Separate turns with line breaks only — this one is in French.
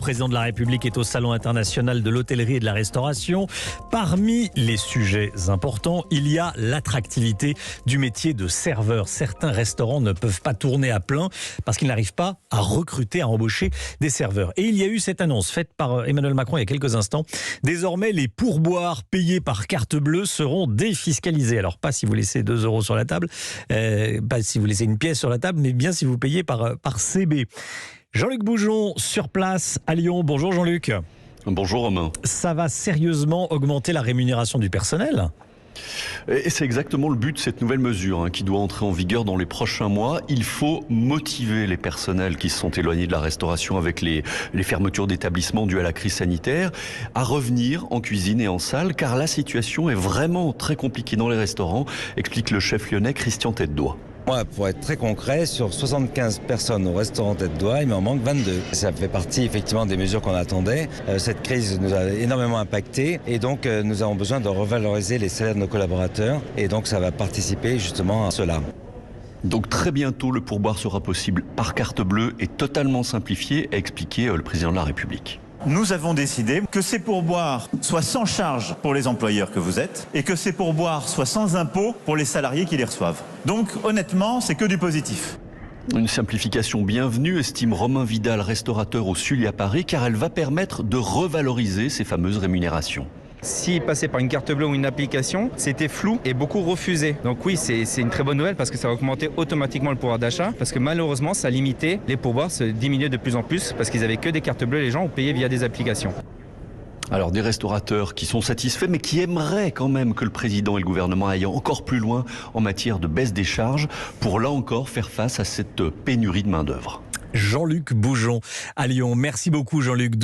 président de la République est au Salon international de l'hôtellerie et de la restauration. Parmi les sujets importants, il y a l'attractivité du métier de serveur. Certains restaurants ne peuvent pas tourner à plein parce qu'ils n'arrivent pas à recruter, à embaucher des serveurs. Et il y a eu cette annonce faite par Emmanuel Macron il y a quelques instants. Désormais, les pourboires payés par carte bleue seront défiscalisés. Alors pas si vous laissez 2 € sur la table, pas si vous laissez une pièce sur la table, mais bien si vous payez par CB. Jean-Luc Boujon sur place à Lyon. Bonjour Jean-Luc.
Bonjour Romain.
Ça va sérieusement augmenter la rémunération du personnel ?
Et c'est exactement le but de cette nouvelle mesure qui doit entrer en vigueur dans les prochains mois. Il faut motiver les personnels qui se sont éloignés de la restauration avec les fermetures d'établissements dues à la crise sanitaire à revenir en cuisine et en salle, car la situation est vraiment très compliquée dans les restaurants, explique le chef lyonnais Christian Tête-Doigt.
Moi, pour être très concret, sur 75 personnes au restaurant Tête-Doigt, il m'en manque 22. Ça fait partie effectivement des mesures qu'on attendait. Cette crise nous a énormément impacté et donc nous avons besoin de revaloriser les salaires de nos collaborateurs et donc ça va participer justement à cela.
Donc très bientôt, le pourboire sera possible par carte bleue et totalement simplifié, a expliqué le président de la République.
Nous avons décidé que ces pourboires soient sans charge pour les employeurs que vous êtes et que ces pourboires soient sans impôt pour les salariés qui les reçoivent. Donc honnêtement, c'est que du positif.
Une simplification bienvenue, estime Romain Vidal, restaurateur au Sully à Paris, car elle va permettre de revaloriser ces fameuses rémunérations.
S'ils passaient par une carte bleue ou une application, c'était flou et beaucoup refusé. Donc oui, c'est une très bonne nouvelle parce que ça va augmenter automatiquement le pouvoir d'achat. Parce que malheureusement, ça limitait les pourboires, se diminuaient de plus en plus parce qu'ils n'avaient que des cartes bleues, les gens ont payé via des applications.
Alors des restaurateurs qui sont satisfaits mais qui aimeraient quand même que le président et le gouvernement aillent encore plus loin en matière de baisse des charges pour là encore faire face à cette pénurie de main-d'œuvre.
Jean-Luc Boujon à Lyon. Merci beaucoup Jean-Luc.